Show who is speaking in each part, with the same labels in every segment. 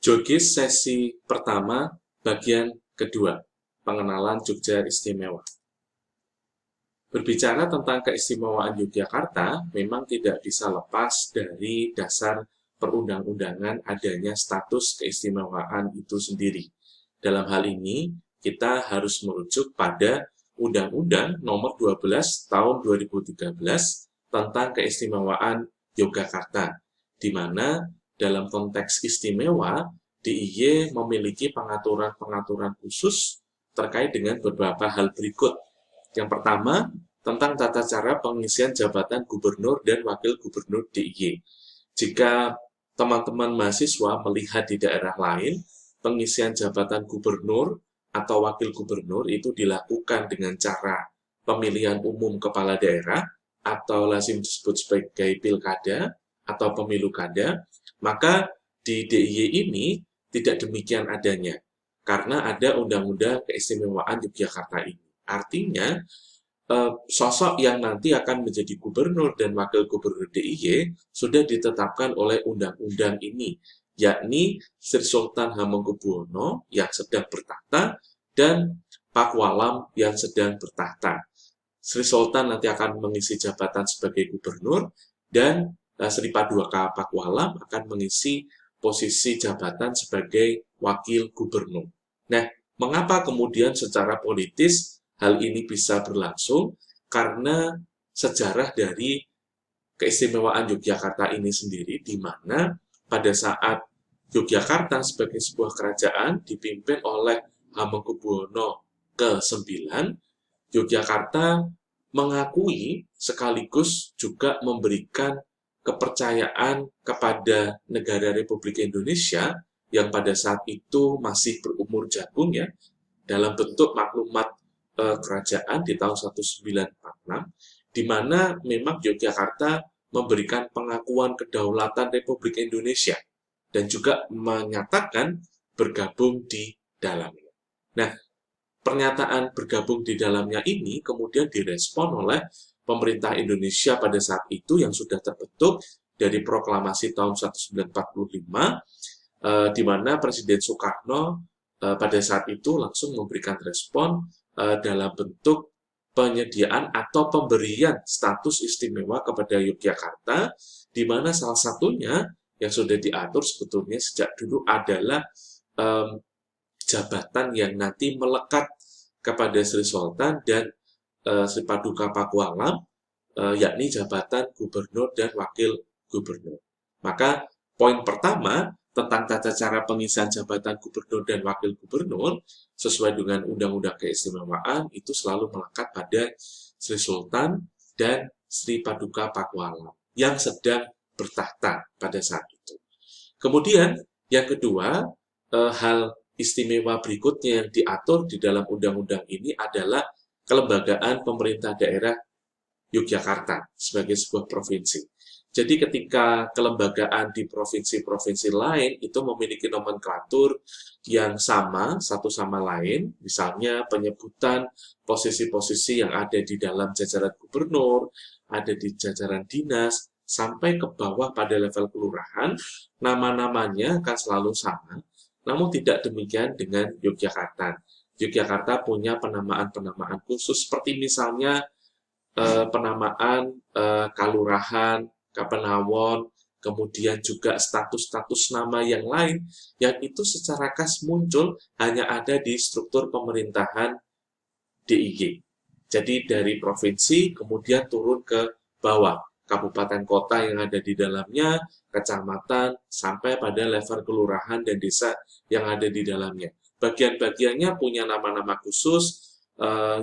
Speaker 1: Jogis sesi pertama, bagian kedua, pengenalan Jogja Istimewa. Berbicara tentang keistimewaan Yogyakarta, memang tidak bisa lepas dari dasar perundang-undangan adanya status keistimewaan itu sendiri. Dalam hal ini, kita harus merujuk pada Undang-Undang Nomor 12 Tahun 2013 tentang keistimewaan Yogyakarta, di mana dalam konteks istimewa, DIY memiliki pengaturan-pengaturan khusus terkait dengan beberapa hal berikut. Yang pertama, tentang tata cara pengisian jabatan gubernur dan wakil gubernur DIY. Jika teman-teman mahasiswa melihat di daerah lain, pengisian jabatan gubernur atau wakil gubernur itu dilakukan dengan cara pemilihan umum kepala daerah atau lazim disebut sebagai pilkada atau pemilu kada, maka di DIY ini tidak demikian adanya, karena ada Undang-Undang Keistimewaan Yogyakarta ini. Artinya, sosok yang nanti akan menjadi gubernur dan wakil gubernur DIY sudah ditetapkan oleh undang-undang ini, yakni Sri Sultan Hamengkubuwono yang sedang bertahta dan Pakualam yang sedang bertahta. Sri Sultan nanti akan mengisi jabatan sebagai gubernur dan Sri Paduka Pakualam akan mengisi posisi jabatan sebagai wakil gubernur. Nah, mengapa kemudian secara politis hal ini bisa berlangsung? Karena sejarah dari keistimewaan Yogyakarta ini sendiri, di mana pada saat Yogyakarta sebagai sebuah kerajaan dipimpin oleh Hamengkubuwono ke-9, Yogyakarta mengakui sekaligus juga memberikan kepercayaan kepada negara Republik Indonesia yang pada saat itu masih berumur jagung ya, dalam bentuk maklumat kerajaan di tahun 1946, di mana memang Yogyakarta memberikan pengakuan kedaulatan Republik Indonesia dan juga menyatakan bergabung di dalamnya. Nah, pernyataan bergabung di dalamnya ini kemudian direspon oleh pemerintah Indonesia pada saat itu yang sudah terbentuk dari proklamasi tahun 1945, di mana Presiden Soekarno pada saat itu langsung memberikan respon dalam bentuk penyediaan atau pemberian status istimewa kepada Yogyakarta, di mana salah satunya yang sudah diatur sebetulnya sejak dulu adalah jabatan yang nanti melekat kepada Sri Sultan dan Sri Paduka Pakualam, yakni jabatan gubernur dan wakil gubernur. Maka poin pertama tentang tata cara pengisian jabatan gubernur dan wakil gubernur sesuai dengan Undang-Undang Keistimewaan itu selalu melekat pada Sri Sultan dan Sri Paduka Pakualam yang sedang bertahta pada saat itu. Kemudian yang kedua, hal istimewa berikutnya yang diatur di dalam undang-undang ini adalah kelembagaan pemerintah daerah Yogyakarta sebagai sebuah provinsi. Jadi ketika kelembagaan di provinsi-provinsi lain itu memiliki nomenklatur yang sama satu sama lain, misalnya penyebutan posisi-posisi yang ada di dalam jajaran gubernur, ada di jajaran dinas, sampai ke bawah pada level kelurahan, nama-namanya akan selalu sama, namun tidak demikian dengan Yogyakarta. Yogyakarta punya penamaan-penamaan khusus, seperti misalnya penamaan kalurahan, kapenawon, kemudian juga status-status nama yang lain, yang itu secara khas muncul hanya ada di struktur pemerintahan DIY. Jadi dari provinsi kemudian turun ke bawah, kabupaten kota yang ada di dalamnya, kecamatan, sampai pada level kelurahan dan desa yang ada di dalamnya. Bagian-bagiannya punya nama-nama khusus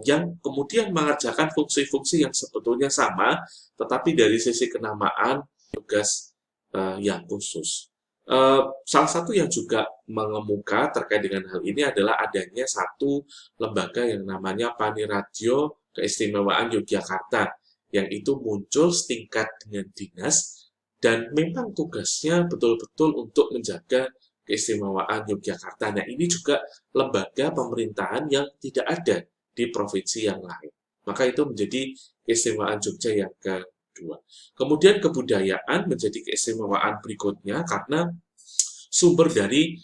Speaker 1: yang kemudian mengerjakan fungsi-fungsi yang sebetulnya sama, tetapi dari sisi kenamaan tugas yang khusus. Salah satu yang juga mengemuka terkait dengan hal ini adalah adanya satu lembaga yang namanya Paniradyo Keistimewaan Yogyakarta, yang itu muncul setingkat dengan dinas, dan memang tugasnya betul-betul untuk menjaga keistimewaan Yogyakarta. Nah, ini juga lembaga pemerintahan yang tidak ada di provinsi yang lain. Maka itu menjadi keistimewaan Jogja yang kedua. Kemudian kebudayaan menjadi keistimewaan berikutnya karena sumber dari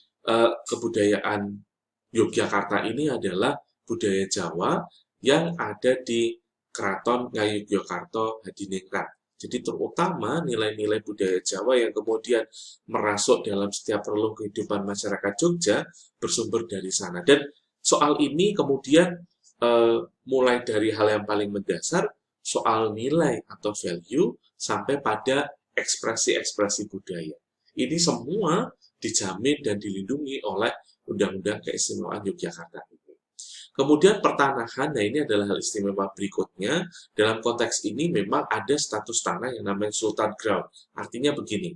Speaker 1: kebudayaan Yogyakarta ini adalah budaya Jawa yang ada di Keraton Ngayogyakarta Hadiningrat. Jadi terutama nilai-nilai budaya Jawa yang kemudian merasuk dalam setiap relung kehidupan masyarakat Jogja bersumber dari sana. Dan soal ini kemudian mulai dari hal yang paling mendasar, soal nilai atau value, sampai pada ekspresi-ekspresi budaya. Ini semua dijamin dan dilindungi oleh Undang-Undang Keistimewaan Yogyakarta. Kemudian pertanahan, nah ini adalah hal istimewa berikutnya. Dalam konteks ini memang ada status tanah yang namanya Sultan Ground. Artinya begini,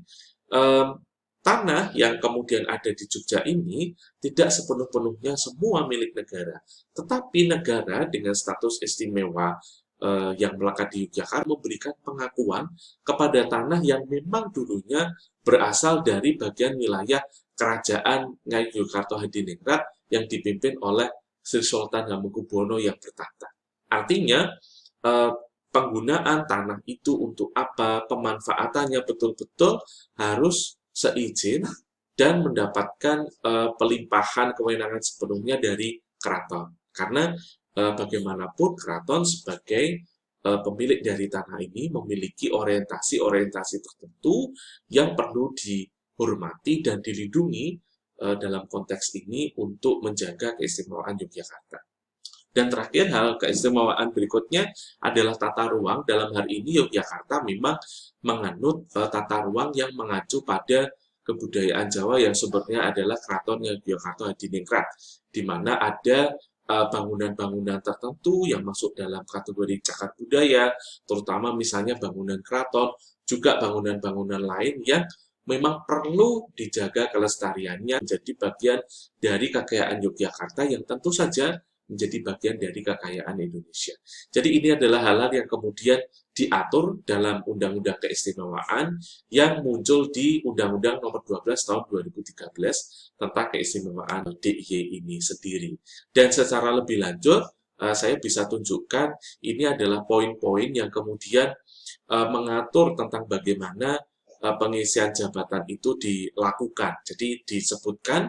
Speaker 1: tanah yang kemudian ada di Jogja ini tidak sepenuh-penuhnya semua milik negara. Tetapi negara dengan status istimewa yang melekat di Yogyakarta memberikan pengakuan kepada tanah yang memang dulunya berasal dari bagian wilayah Kerajaan Ngayogyakarta Hadiningrat yang dipimpin oleh Sri Sultan Hamengkubuwono yang bertahta. Artinya, penggunaan tanah itu untuk apa, pemanfaatannya betul-betul harus seizin dan mendapatkan pelimpahan kewenangan sepenuhnya dari keraton. Karena bagaimanapun keraton sebagai pemilik dari tanah ini memiliki orientasi-orientasi tertentu yang perlu dihormati dan dilindungi dalam konteks ini untuk menjaga keistimewaan Yogyakarta. Dan terakhir, hal keistimewaan berikutnya adalah tata ruang. Dalam hal ini Yogyakarta memang menganut tata ruang yang mengacu pada kebudayaan Jawa yang sumbernya adalah Keraton Yogyakarta Hadiningrat, di mana ada bangunan-bangunan tertentu yang masuk dalam kategori cagar budaya, terutama misalnya bangunan keraton, juga bangunan-bangunan lain yang memang perlu dijaga kelestariannya menjadi bagian dari kekayaan Yogyakarta yang tentu saja menjadi bagian dari kekayaan Indonesia. Jadi ini adalah hal-hal yang kemudian diatur dalam Undang-Undang Keistimewaan yang muncul di Undang-Undang Nomor 12 Tahun 2013 tentang keistimewaan DIY ini sendiri. Dan secara lebih lanjut, saya bisa tunjukkan ini adalah poin-poin yang kemudian mengatur tentang bagaimana pengisian jabatan itu dilakukan. Jadi disebutkan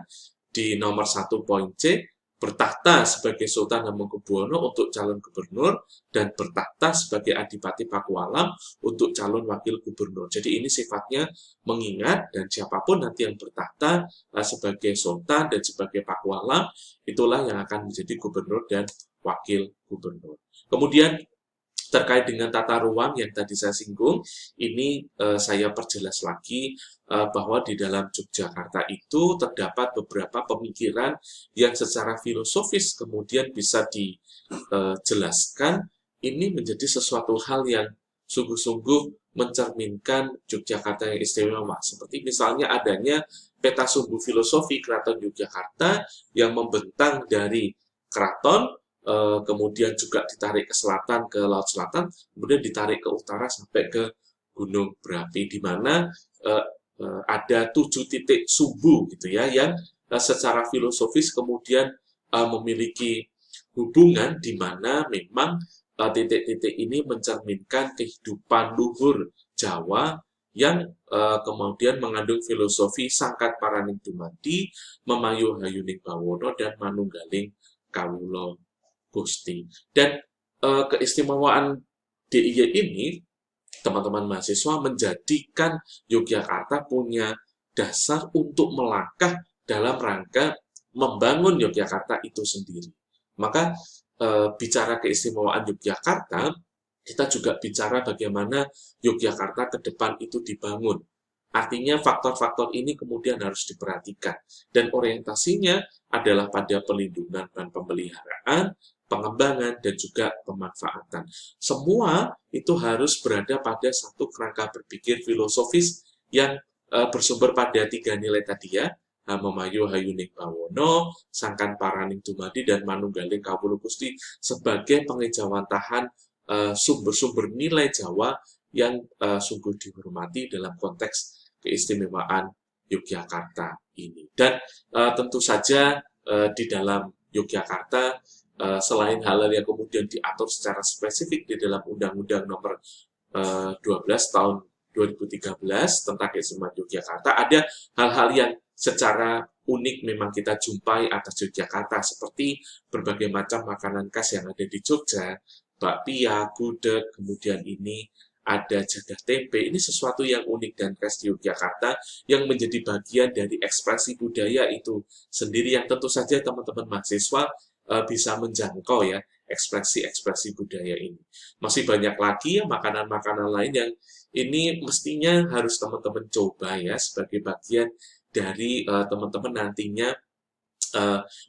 Speaker 1: di nomor 1 poin C, bertahta sebagai Sultan Hamengkubuwono untuk calon gubernur dan bertahta sebagai Adipati Pakualam untuk calon wakil gubernur. Jadi ini sifatnya mengingat dan siapapun nanti yang bertahta sebagai Sultan dan sebagai Pakualam, itulah yang akan menjadi gubernur dan wakil gubernur. Kemudian terkait dengan tata ruang yang tadi saya singgung, ini saya perjelas lagi bahwa di dalam Yogyakarta itu terdapat beberapa pemikiran yang secara filosofis kemudian bisa dijelaskan. Ini menjadi sesuatu hal yang sungguh-sungguh mencerminkan Yogyakarta yang istimewa. Seperti misalnya adanya peta sumbu filosofi Keraton Yogyakarta yang membentang dari keraton, kemudian juga ditarik ke selatan, ke Laut Selatan, kemudian ditarik ke utara sampai ke Gunung Berapi, di mana ada 7 titik sumbu gitu ya, yang secara filosofis kemudian memiliki hubungan di mana memang titik-titik ini mencerminkan kehidupan luhur Jawa yang kemudian mengandung filosofi Sangkat Paraning Dumadi, Memayu Hayuning Bawono, dan Manunggaling Kawula Gusti. Dan keistimewaan DIY ini, teman-teman mahasiswa, menjadikan Yogyakarta punya dasar untuk melangkah dalam rangka membangun Yogyakarta itu sendiri. Maka bicara keistimewaan Yogyakarta, kita juga bicara bagaimana Yogyakarta ke depan itu dibangun. Artinya faktor-faktor ini kemudian harus diperhatikan. Dan orientasinya adalah pada pelindungan dan pemeliharaan, pengembangan, dan juga pemanfaatan. Semua itu harus berada pada satu kerangka berpikir filosofis yang bersumber pada 3 nilai tadi ya, Memayu Hayuning Bawono, Sangkan Paraning Dumadi, dan Manunggaling Kawula Gusti sebagai pengejawantahan sumber-sumber nilai Jawa yang sungguh dihormati dalam konteks keistimewaan Yogyakarta ini. Dan tentu saja di dalam Yogyakarta, selain hal-hal yang kemudian diatur secara spesifik di dalam Undang-Undang Nomor 12 Tahun 2013 tentang keistimewaan Yogyakarta, ada hal-hal yang secara unik memang kita jumpai atas Yogyakarta, seperti berbagai macam makanan khas yang ada di Jogja, bakpia, gudeg, kemudian ini ada jadah tempe. Ini sesuatu yang unik dan khas di Yogyakarta yang menjadi bagian dari ekspresi budaya itu sendiri, yang tentu saja teman-teman mahasiswa bisa menjangkau ya ekspresi-ekspresi budaya ini. Masih banyak lagi ya makanan-makanan lain yang ini mestinya harus teman-teman coba ya sebagai bagian dari teman-teman nantinya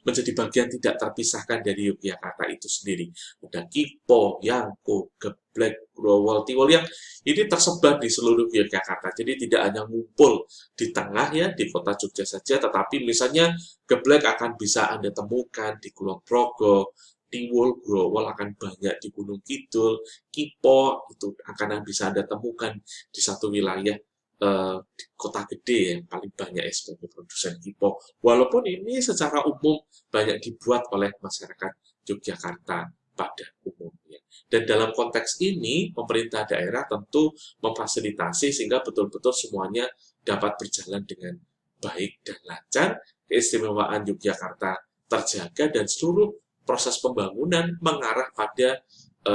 Speaker 1: menjadi bagian tidak terpisahkan dari Yogyakarta itu sendiri. Ada kipo, yangko, geblek, growol, tiwul yang ini tersebar di seluruh Yogyakarta. Jadi tidak hanya ngumpul di tengah ya, di kota Jogja saja, tetapi misalnya geblek akan bisa Anda temukan di Kulon Progo, tiwul, growol akan banyak di Gunung Kidul, kipo itu akan bisa Anda temukan di satu wilayah di kota gede yang paling banyak ya sebagai produsen kipo. Walaupun ini secara umum banyak dibuat oleh masyarakat Yogyakarta pada umumnya. Dan dalam konteks ini, pemerintah daerah tentu memfasilitasi sehingga betul-betul semuanya dapat berjalan dengan baik dan lancar, keistimewaan Yogyakarta terjaga, dan seluruh proses pembangunan mengarah pada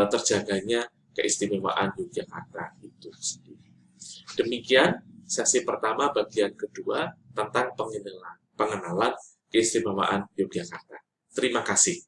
Speaker 1: terjaganya keistimewaan Yogyakarta itu sendiri. Demikian sesi pertama bagian kedua tentang pengenalan keistimewaan Yogyakarta. Terima kasih.